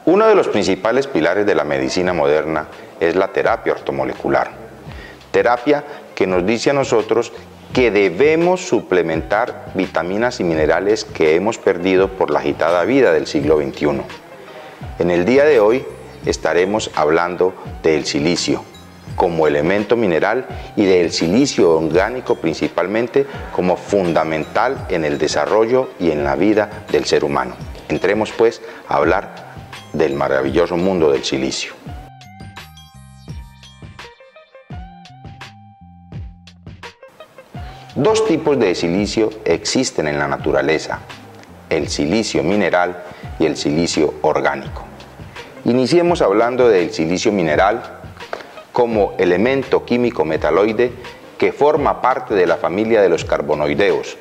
Uno de los principales pilares de la medicina moderna es la terapia ortomolecular. Terapia que nos dice a nosotros que debemos suplementar vitaminas y minerales que hemos perdido por la agitada vida del siglo XXI. En el día de hoy estaremos hablando del silicio como elemento mineral y del silicio orgánico principalmente como fundamental en el desarrollo y en la vida del ser humano. Entremos pues a hablar del maravilloso mundo del silicio. Dos tipos de silicio existen en la naturaleza, el silicio mineral y el silicio orgánico. Iniciemos hablando del silicio mineral como elemento químico metaloide que forma parte de la familia de los carbonoideos.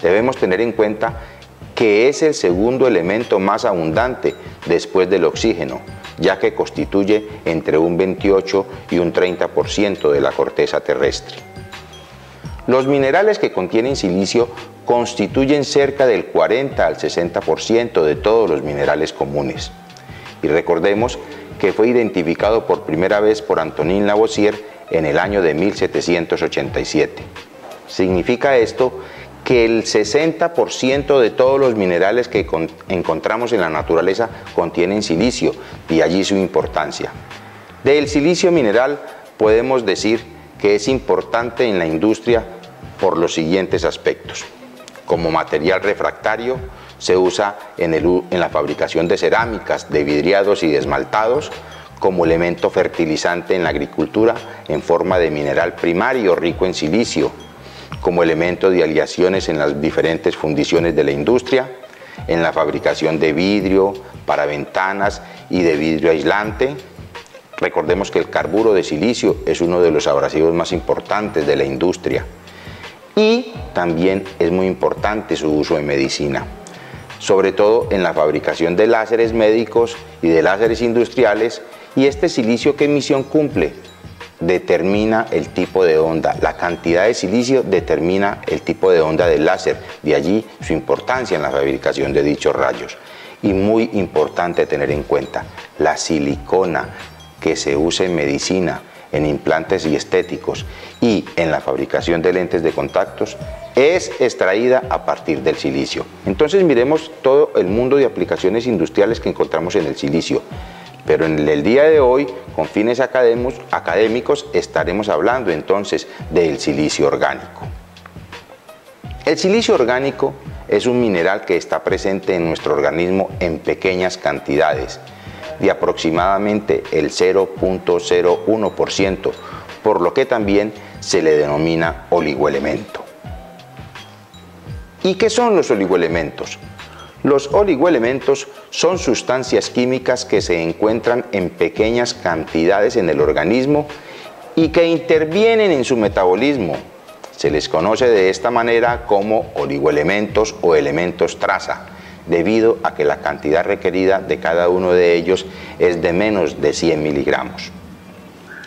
Debemos tener en cuenta que es el segundo elemento más abundante después del oxígeno, ya que constituye entre un 28 y un 30% de la corteza terrestre. Los minerales que contienen silicio constituyen cerca del 40 al 60% de todos los minerales comunes. Y recordemos que fue identificado por primera vez por Antonin Lavoisier en el año de 1787. Significa esto que el 60% de todos los minerales que encontramos en la naturaleza contienen silicio, y allí su importancia. Del silicio mineral podemos decir que es importante en la industria por los siguientes aspectos. Como material refractario, se usa en la fabricación de cerámicas, de vidriados y de esmaltados, como elemento fertilizante en la agricultura en forma de mineral primario rico en silicio, como elemento de aleaciones en las diferentes fundiciones de la industria, en la fabricación de vidrio, para ventanas y de vidrio aislante. Recordemos que el carburo de silicio es uno de los abrasivos más importantes de la industria. Y también es muy importante su uso en medicina, sobre todo en la fabricación de láseres médicos y de láseres industriales. ¿Y este silicio qué misión cumple? Determina el tipo de onda. La cantidad de silicio determina el tipo de onda del láser, de allí su importancia en la fabricación de dichos rayos. Y muy importante tener en cuenta, la silicona que se usa en medicina, en implantes y estéticos y en la fabricación de lentes de contactos es extraída a partir del silicio. Entonces miremos todo el mundo de aplicaciones industriales que encontramos en el silicio. Pero en el día de hoy, con fines académicos, estaremos hablando entonces del silicio orgánico. El silicio orgánico es un mineral que está presente en nuestro organismo en pequeñas cantidades, de aproximadamente el 0.01%, por lo que también se le denomina oligoelemento. ¿Y qué son los oligoelementos? Los oligoelementos son sustancias químicas que se encuentran en pequeñas cantidades en el organismo y que intervienen en su metabolismo. Se les conoce de esta manera como oligoelementos o elementos traza, debido a que la cantidad requerida de cada uno de ellos es de menos de 100 miligramos.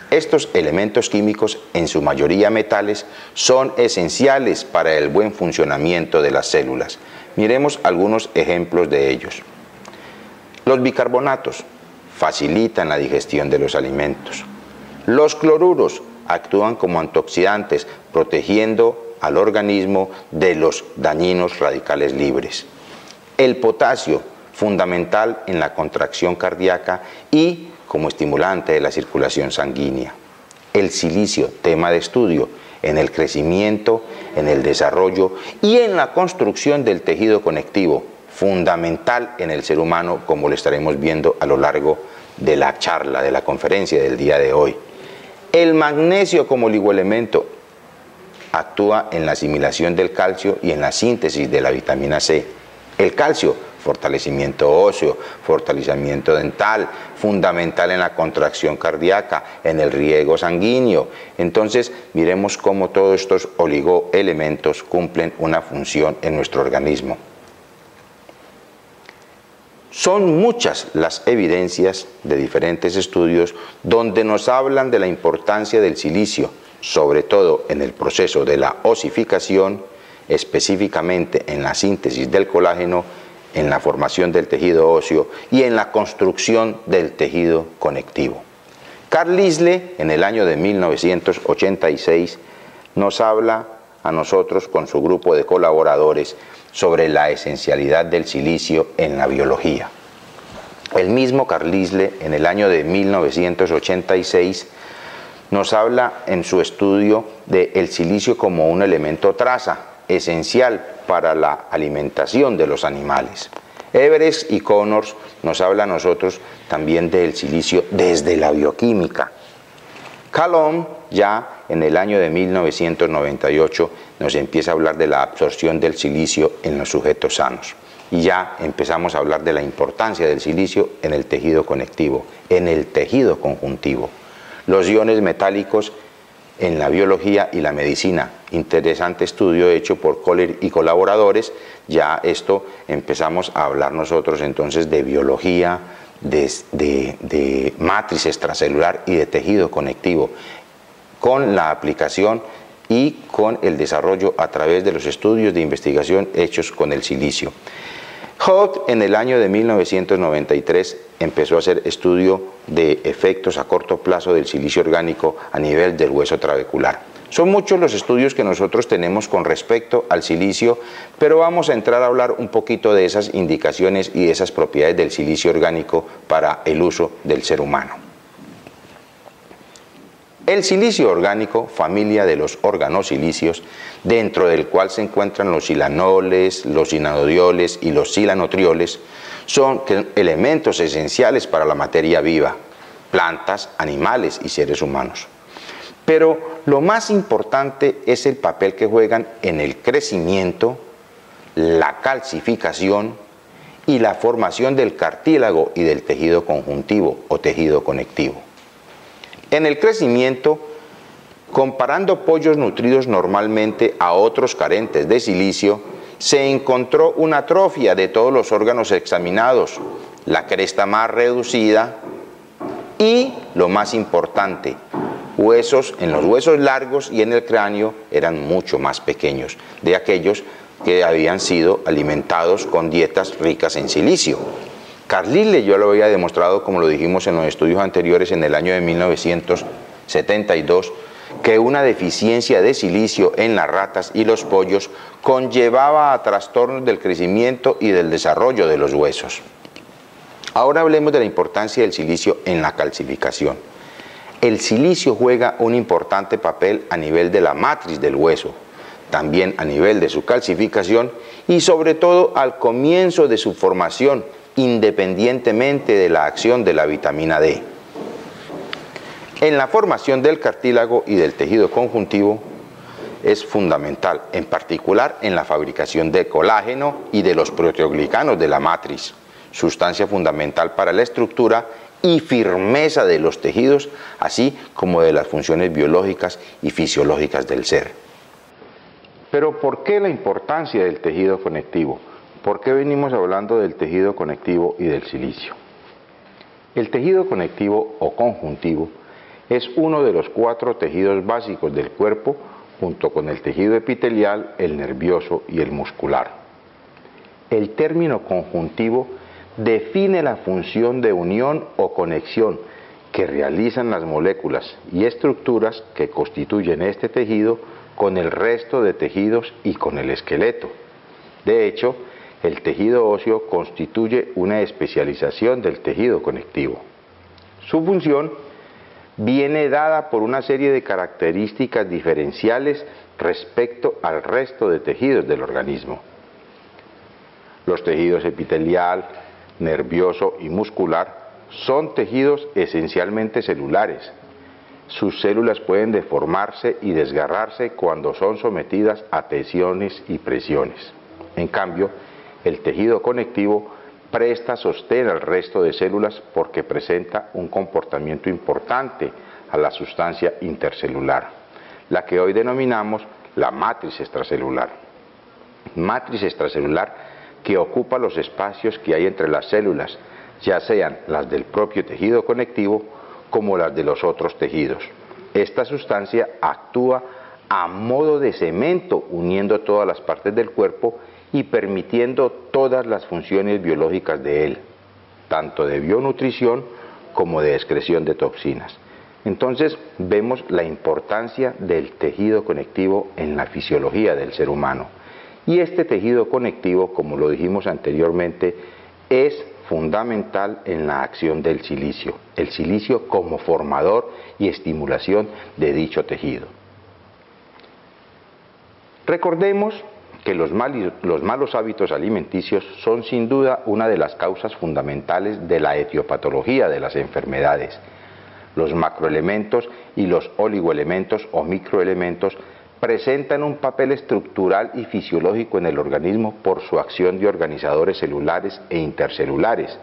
Estos elementos químicos, en su mayoría metales, son esenciales para el buen funcionamiento de las células. Miremos algunos ejemplos de ellos. Los bicarbonatos facilitan la digestión de los alimentos. Los cloruros actúan como antioxidantes, protegiendo al organismo de los dañinos radicales libres. El potasio, fundamental en la contracción cardíaca y como estimulante de la circulación sanguínea. El silicio, tema de estudio en el crecimiento, en el desarrollo y en la construcción del tejido conectivo, fundamental en el ser humano, como lo estaremos viendo a lo largo de la charla, de la conferencia del día de hoy. El magnesio como oligoelemento actúa en la asimilación del calcio y en la síntesis de la vitamina C. El calcio, fortalecimiento óseo, fortalecimiento dental, fundamental en la contracción cardíaca, en el riego sanguíneo. Entonces, miremos cómo todos estos oligoelementos cumplen una función en nuestro organismo. Son muchas las evidencias de diferentes estudios donde nos hablan de la importancia del silicio, sobre todo en el proceso de la osificación, específicamente en la síntesis del colágeno, en la formación del tejido óseo y en la construcción del tejido conectivo. Carl Lisle, en el año de 1986, nos habla a nosotros con su grupo de colaboradores sobre la esencialidad del silicio en la biología. El mismo Carl Lisle, en el año de 1986, nos habla en su estudio del silicio como un elemento traza, esencial para la alimentación de los animales. Everest y Connors nos habla a nosotros también del silicio desde la bioquímica. Calhoun, ya en el año de 1998, nos empieza a hablar de la absorción del silicio en los sujetos sanos. Y ya empezamos a hablar de la importancia del silicio en el tejido conectivo, en el tejido conjuntivo. Los iones metálicos en la biología y la medicina. Interesante estudio hecho por Kohler y colaboradores. Ya esto empezamos a hablar nosotros entonces de biología, de matriz extracelular y de tejido conectivo, con la aplicación y con el desarrollo a través de los estudios de investigación hechos con el silicio. Hoth, en el año de 1993, empezó a hacer estudio de efectos a corto plazo del silicio orgánico a nivel del hueso trabecular. Son muchos los estudios que nosotros tenemos con respecto al silicio, pero vamos a entrar a hablar un poquito de esas indicaciones y de esas propiedades del silicio orgánico para el uso del ser humano. El silicio orgánico, familia de los organosilicios, dentro del cual se encuentran los silanoles, los sinanodioles y los silanotrioles, son elementos esenciales para la materia viva, plantas, animales y seres humanos. Pero lo más importante es el papel que juegan en el crecimiento, la calcificación y la formación del cartílago y del tejido conjuntivo o tejido conectivo. En el crecimiento, comparando pollos nutridos normalmente a otros carentes de silicio, se encontró una atrofia de todos los órganos examinados, la cresta más reducida y, lo más importante, en los huesos largos y en el cráneo eran mucho más pequeños de aquellos que habían sido alimentados con dietas ricas en silicio. Carl Lisle yo lo había demostrado, como lo dijimos en los estudios anteriores, en el año de 1972, que una deficiencia de silicio en las ratas y los pollos conllevaba a trastornos del crecimiento y del desarrollo de los huesos. Ahora hablemos de la importancia del silicio en la calcificación. El silicio juega un importante papel a nivel de la matriz del hueso, también a nivel de su calcificación y sobre todo al comienzo de su formación, independientemente de la acción de la vitamina D. En la formación del cartílago y del tejido conjuntivo es fundamental, en particular en la fabricación de colágeno y de los proteoglicanos de la matriz, sustancia fundamental para la estructura y firmeza de los tejidos, así como de las funciones biológicas y fisiológicas del ser. Pero ¿por qué la importancia del tejido conectivo? ¿Por qué venimos hablando del tejido conectivo y del silicio? El tejido conectivo o conjuntivo es uno de los 4 tejidos básicos del cuerpo, junto con el tejido epitelial, el nervioso y el muscular. El término conjuntivo define la función de unión o conexión que realizan las moléculas y estructuras que constituyen este tejido con el resto de tejidos y con el esqueleto. De hecho, el tejido óseo constituye una especialización del tejido conectivo. Su función viene dada por una serie de características diferenciales respecto al resto de tejidos del organismo. Los tejidos epitelial, nervioso y muscular son tejidos esencialmente celulares. Sus células pueden deformarse y desgarrarse cuando son sometidas a tensiones y presiones. En cambio, el tejido conectivo presta sostén al resto de células porque presenta un comportamiento importante a la sustancia intercelular, la que hoy denominamos la matriz extracelular. Matriz extracelular que ocupa los espacios que hay entre las células, ya sean las del propio tejido conectivo como las de los otros tejidos. Esta sustancia actúa a modo de cemento uniendo todas las partes del cuerpo y permitiendo todas las funciones biológicas de él, tanto de bionutrición como de excreción de toxinas. Entonces vemos la importancia del tejido conectivo en la fisiología del ser humano. Y este tejido conectivo, como lo dijimos anteriormente, es fundamental en la acción del silicio. El silicio como formador y estimulación de dicho tejido. Recordemos que los malos hábitos alimenticios son sin duda una de las causas fundamentales de la etiopatología de las enfermedades. Los macroelementos y los oligoelementos o microelementos presentan un papel estructural y fisiológico en el organismo por su acción de organizadores celulares e intercelulares.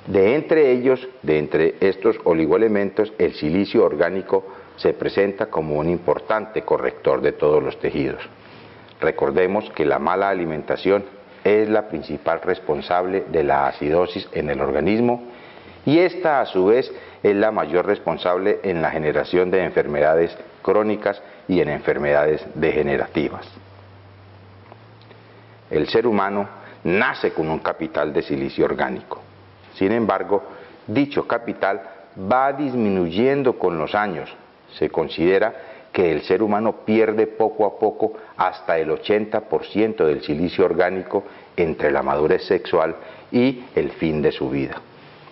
De entre estos oligoelementos, el silicio orgánico se presenta como un importante corrector de todos los tejidos. Recordemos que la mala alimentación es la principal responsable de la acidosis en el organismo y esta a su vez es la mayor responsable en la generación de enfermedades crónicas y en enfermedades degenerativas. El ser humano nace con un capital de silicio orgánico. Sin embargo, dicho capital va disminuyendo con los años. Se considera que el ser humano pierde poco a poco hasta el 80% del silicio orgánico entre la madurez sexual y el fin de su vida,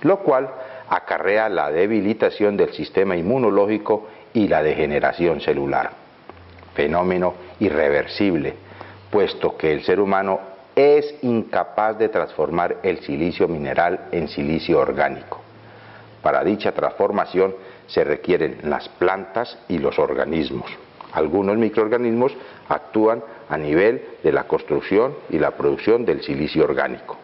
lo cual acarrea la debilitación del sistema inmunológico y la degeneración celular, fenómeno irreversible, puesto que el ser humano es incapaz de transformar el silicio mineral en silicio orgánico. Para dicha transformación se requieren las plantas y los organismos. Algunos microorganismos actúan a nivel de la construcción y la producción del silicio orgánico.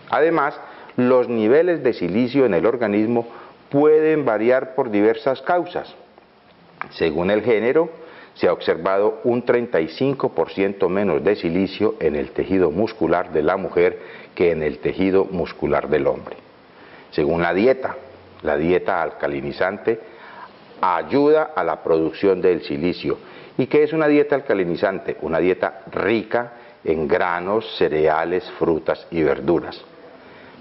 Además, los niveles de silicio en el organismo pueden variar por diversas causas. Según el género, se ha observado un 35% menos de silicio en el tejido muscular de la mujer que en el tejido muscular del hombre. Según la dieta alcalinizante ayuda a la producción del silicio. ¿Y qué es una dieta alcalinizante? Una dieta rica en granos, cereales, frutas y verduras.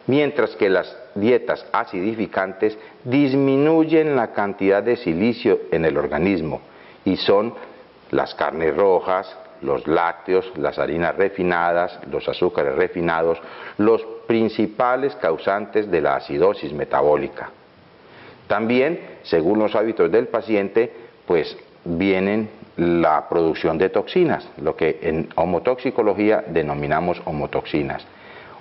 Mientras que las dietas acidificantes disminuyen la cantidad de silicio en el organismo y son las carnes rojas, los lácteos, las harinas refinadas, los azúcares refinados, los principales causantes de la acidosis metabólica. También, según los hábitos del paciente, pues vienen la producción de toxinas, lo que en homotoxicología denominamos homotoxinas.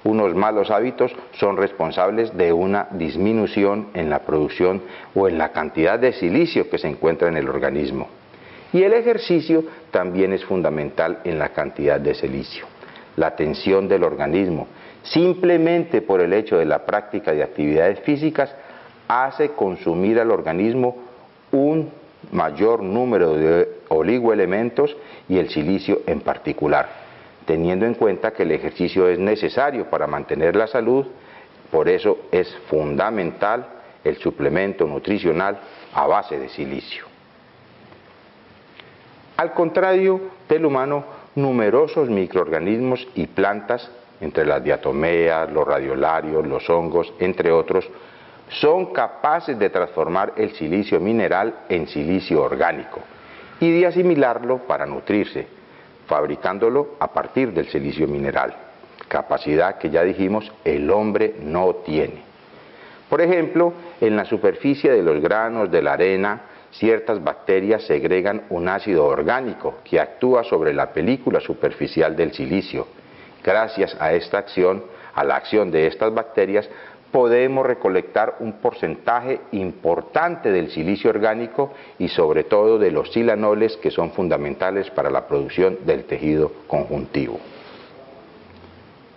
Unos malos hábitos son responsables de una disminución en la producción o en la cantidad de silicio que se encuentra en el organismo. Y el ejercicio también es fundamental en la cantidad de silicio. La tensión del organismo, simplemente por el hecho de la práctica de actividades físicas, hace consumir al organismo un mayor número de oligoelementos y el silicio en particular, teniendo en cuenta que el ejercicio es necesario para mantener la salud. Por eso es fundamental el suplemento nutricional a base de silicio. Al contrario del humano, numerosos microorganismos y plantas, entre las diatomeas, los radiolarios, los hongos, entre otros, son capaces de transformar el silicio mineral en silicio orgánico y de asimilarlo para nutrirse, fabricándolo a partir del silicio mineral, capacidad que ya dijimos el hombre no tiene. Por ejemplo, en la superficie de los granos de la arena, ciertas bacterias segregan un ácido orgánico que actúa sobre la película superficial del silicio. Gracias a esta acción, a la acción de estas bacterias, podemos recolectar un porcentaje importante del silicio orgánico y sobre todo de los silanoles, que son fundamentales para la producción del tejido conjuntivo.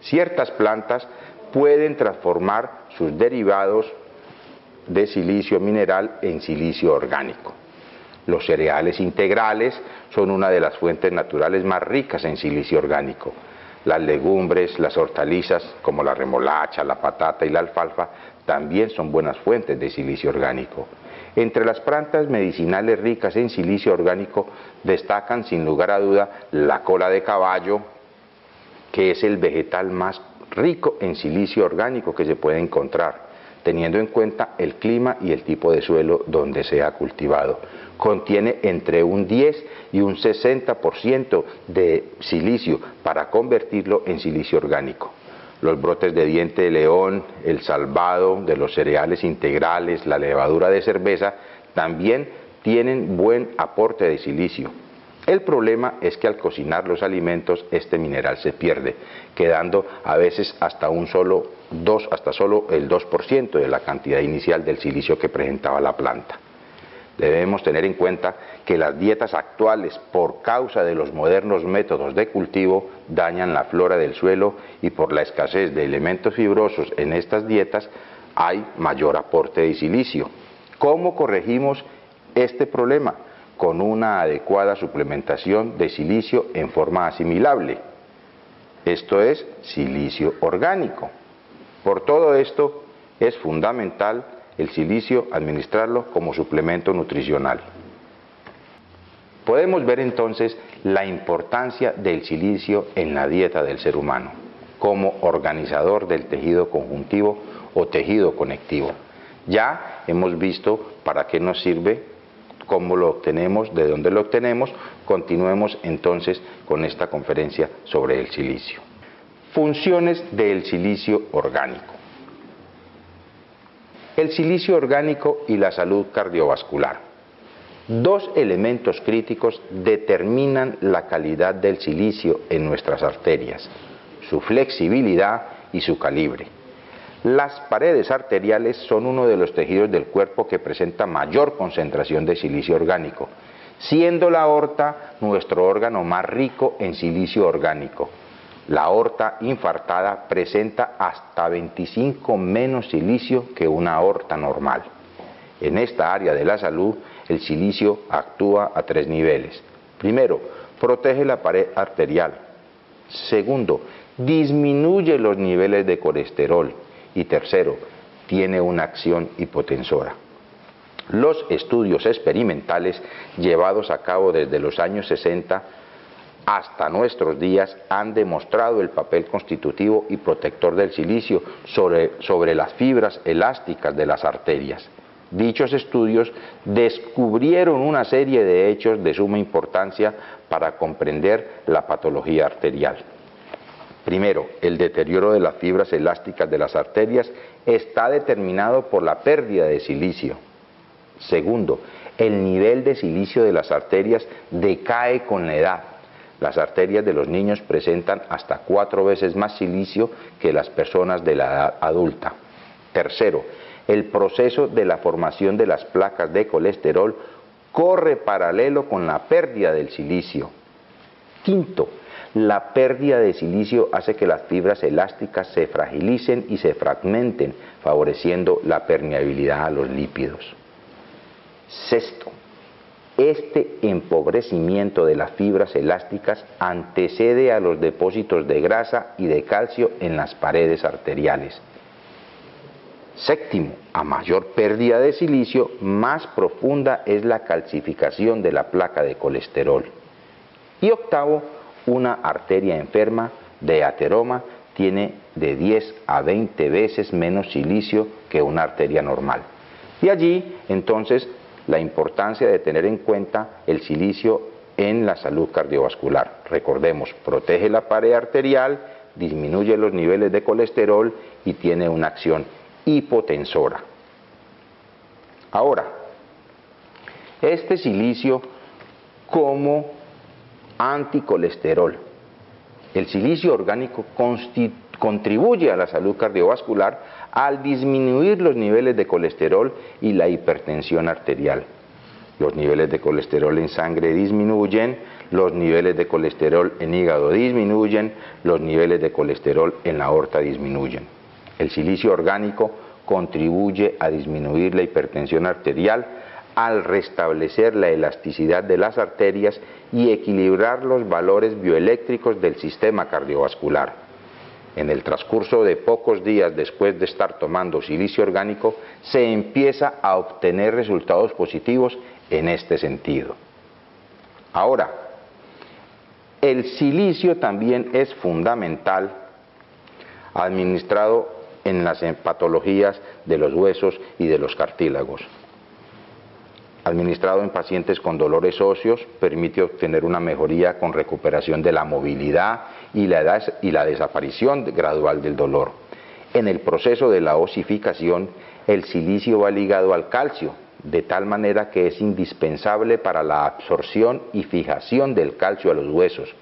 Ciertas plantas pueden transformar sus derivados de silicio mineral en silicio orgánico. Los cereales integrales son una de las fuentes naturales más ricas en silicio orgánico. Las legumbres, las hortalizas como la remolacha, la patata y la alfalfa también son buenas fuentes de silicio orgánico. Entre las plantas medicinales ricas en silicio orgánico destacan sin lugar a duda la cola de caballo, que es el vegetal más rico en silicio orgánico que se puede encontrar, teniendo en cuenta el clima y el tipo de suelo donde se ha cultivado. Contiene entre un 10 y un 60% de silicio para convertirlo en silicio orgánico. Los brotes de diente de león, el salvado de los cereales integrales, la levadura de cerveza, también tienen buen aporte de silicio. El problema es que al cocinar los alimentos este mineral se pierde, quedando a veces hasta solo el 2% de la cantidad inicial del silicio que presentaba la planta. Debemos tener en cuenta que las dietas actuales, por causa de los modernos métodos de cultivo, dañan la flora del suelo y por la escasez de elementos fibrosos en estas dietas hay mayor aporte de silicio. ¿Cómo corregimos este problema? Con una adecuada suplementación de silicio en forma asimilable. Esto es silicio orgánico. Por todo esto es fundamental el silicio administrarlo como suplemento nutricional. Podemos ver entonces la importancia del silicio en la dieta del ser humano, como organizador del tejido conjuntivo o tejido conectivo. Ya hemos visto para qué nos sirve, cómo lo obtenemos, de dónde lo obtenemos. Continuemos entonces con esta conferencia sobre el silicio. Funciones del silicio orgánico. El silicio orgánico y la salud cardiovascular. Dos elementos críticos determinan la calidad del silicio en nuestras arterias, su flexibilidad y su calibre. Las paredes arteriales son uno de los tejidos del cuerpo que presenta mayor concentración de silicio orgánico, siendo la aorta nuestro órgano más rico en silicio orgánico. La aorta infartada presenta hasta 25 menos silicio que una aorta normal. En esta área de la salud, el silicio actúa a 3 niveles. Primero, protege la pared arterial. Segundo, disminuye los niveles de colesterol. Y tercero, tiene una acción hipotensora. Los estudios experimentales llevados a cabo desde los años 60 hasta nuestros días han demostrado el papel constitutivo y protector del silicio sobre las fibras elásticas de las arterias. Dichos estudios descubrieron una serie de hechos de suma importancia para comprender la patología arterial. Primero, el deterioro de las fibras elásticas de las arterias está determinado por la pérdida de silicio. Segundo, el nivel de silicio de las arterias decae con la edad. Las arterias de los niños presentan hasta 4 veces más silicio que las personas de la edad adulta. Tercero, el proceso de la formación de las placas de colesterol corre paralelo con la pérdida del silicio. Quinto, la pérdida de silicio hace que las fibras elásticas se fragilicen y se fragmenten, favoreciendo la permeabilidad a los lípidos. Sexto, este empobrecimiento de las fibras elásticas antecede a los depósitos de grasa y de calcio en las paredes arteriales. Séptimo, a mayor pérdida de silicio, más profunda es la calcificación de la placa de colesterol. Y octavo, una arteria enferma de ateroma tiene de 10 a 20 veces menos silicio que una arteria normal. Y allí, entonces, la importancia de tener en cuenta el silicio en la salud cardiovascular. Recordemos, protege la pared arterial, disminuye los niveles de colesterol y tiene una acción hipotensora. Ahora, este silicio como anticolesterol. El silicio orgánico contribuye a la salud cardiovascular al disminuir los niveles de colesterol y la hipertensión arterial. Los niveles de colesterol en sangre disminuyen, los niveles de colesterol en hígado disminuyen, los niveles de colesterol en la aorta disminuyen. El silicio orgánico contribuye a disminuir la hipertensión arterial al restablecer la elasticidad de las arterias y equilibrar los valores bioeléctricos del sistema cardiovascular. En el transcurso de pocos días después de estar tomando silicio orgánico, se empieza a obtener resultados positivos en este sentido. Ahora, El silicio también es fundamental administrado en las patologías de los huesos y de los cartílagos. Administrado en pacientes con dolores óseos, permite obtener una mejoría con recuperación de la movilidad y la desaparición gradual del dolor. En el proceso de la osificación, el silicio va ligado al calcio, de tal manera que es indispensable para la absorción y fijación del calcio a los huesos.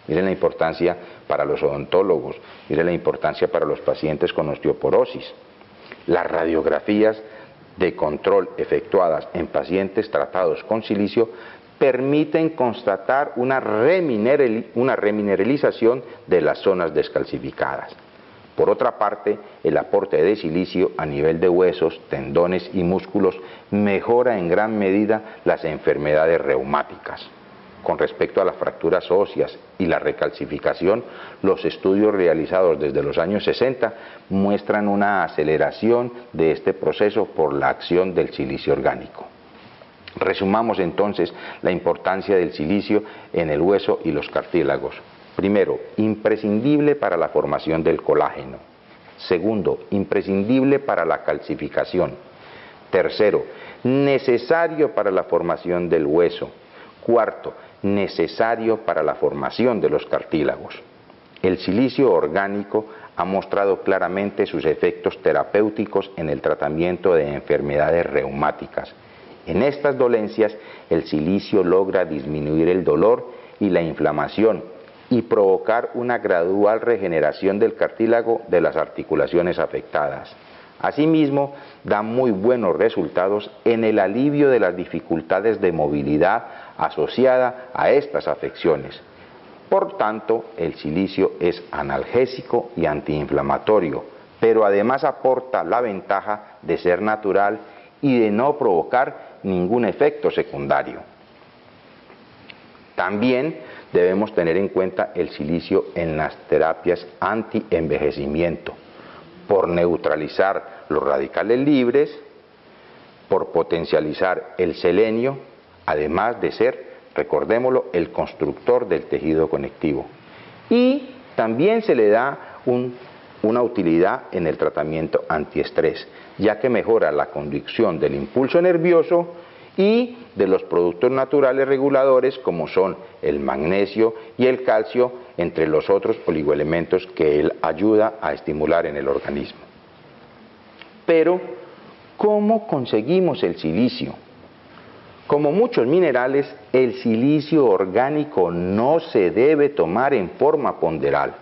Miren la importancia para los odontólogos, miren la importancia para los pacientes con osteoporosis. Las radiografías de control efectuadas en pacientes tratados con silicio permiten constatar una remineralización de las zonas descalcificadas. Por otra parte, el aporte de silicio a nivel de huesos, tendones y músculos mejora en gran medida las enfermedades reumáticas. Con respecto a las fracturas óseas y la recalcificación, los estudios realizados desde los años 60 muestran una aceleración de este proceso por la acción del silicio orgánico. Resumamos entonces la importancia del silicio en el hueso y los cartílagos. Primero, imprescindible para la formación del colágeno. Segundo, imprescindible para la calcificación. Tercero, necesario para la formación del hueso. Cuarto, necesario para la formación de los cartílagos. El silicio orgánico ha mostrado claramente sus efectos terapéuticos en el tratamiento de enfermedades reumáticas. En estas dolencias, el silicio logra disminuir el dolor y la inflamación y provocar una gradual regeneración del cartílago de las articulaciones afectadas. Asimismo, da muy buenos resultados en el alivio de las dificultades de movilidad asociada a estas afecciones. Por tanto, el silicio es analgésico y antiinflamatorio, pero además aporta la ventaja de ser natural y de no provocar ningún efecto secundario. También debemos tener en cuenta el silicio en las terapias anti-envejecimiento, por neutralizar los radicales libres, por potencializar el selenio, además de ser, recordémoslo, el constructor del tejido conectivo. Y también se le da una utilidad en el tratamiento antiestrés, ya que mejora la conducción del impulso nervioso y de los productos naturales reguladores como son el magnesio y el calcio, entre los otros oligoelementos que él ayuda a estimular en el organismo. Pero, ¿cómo conseguimos el silicio? Como muchos minerales, el silicio orgánico no se debe tomar en forma ponderal,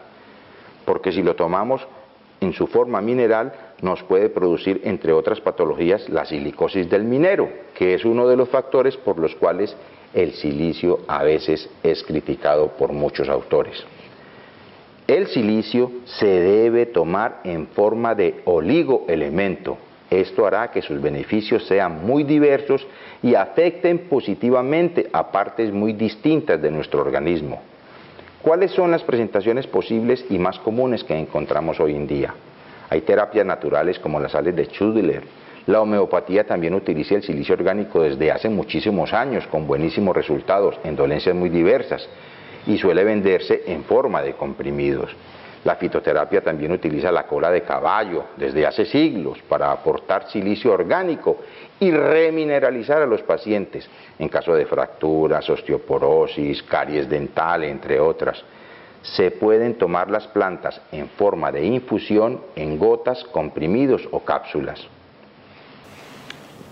porque si lo tomamos en su forma mineral, nos puede producir, entre otras patologías, la silicosis del minero, que es uno de los factores por los cuales el silicio a veces es criticado por muchos autores. El silicio se debe tomar en forma de oligoelemento. Esto hará que sus beneficios sean muy diversos y afecten positivamente a partes muy distintas de nuestro organismo. ¿Cuáles son las presentaciones posibles y más comunes que encontramos hoy en día? Hay terapias naturales como las sales de Schudler. La homeopatía también utiliza el silicio orgánico desde hace muchísimos años con buenísimos resultados en dolencias muy diversas y suele venderse en forma de comprimidos. La fitoterapia también utiliza la cola de caballo desde hace siglos para aportar silicio orgánico y remineralizar a los pacientes en caso de fracturas, osteoporosis, caries dental, entre otras. Se pueden tomar las plantas en forma de infusión, en gotas, comprimidos o cápsulas.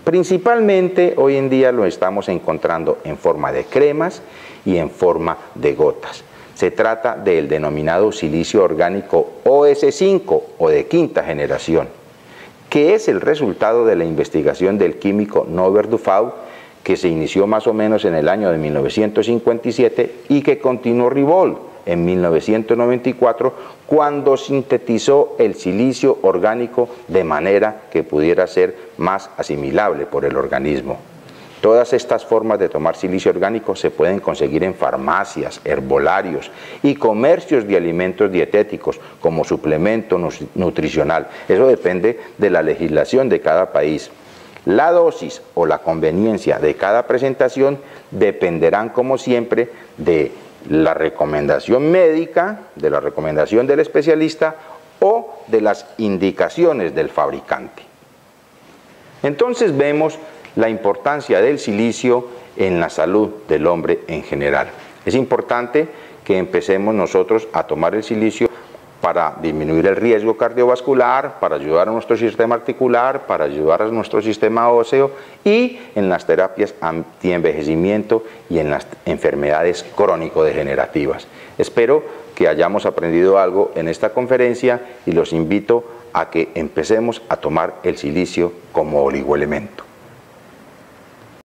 Principalmente hoy en día lo estamos encontrando en forma de cremas y en forma de gotas. Se trata del denominado silicio orgánico OS5 o de quinta generación, que es el resultado de la investigación del químico Norbert Dufour, que se inició más o menos en el año de 1957 y que continuó Ribold en 1994, cuando sintetizó el silicio orgánico de manera que pudiera ser más asimilable por el organismo. Todas estas formas de tomar silicio orgánico se pueden conseguir en farmacias, herbolarios y comercios de alimentos dietéticos como suplemento nutricional. Eso depende de la legislación de cada país. La dosis o la conveniencia de cada presentación dependerán, como siempre, de la recomendación médica, de la recomendación del especialista o de las indicaciones del fabricante. Entonces vemos la importancia del silicio en la salud del hombre en general. Es importante que empecemos nosotros a tomar el silicio para disminuir el riesgo cardiovascular, para ayudar a nuestro sistema articular, para ayudar a nuestro sistema óseo y en las terapias antienvejecimiento y en las enfermedades crónico-degenerativas. Espero que hayamos aprendido algo en esta conferencia y los invito a que empecemos a tomar el silicio como oligoelemento.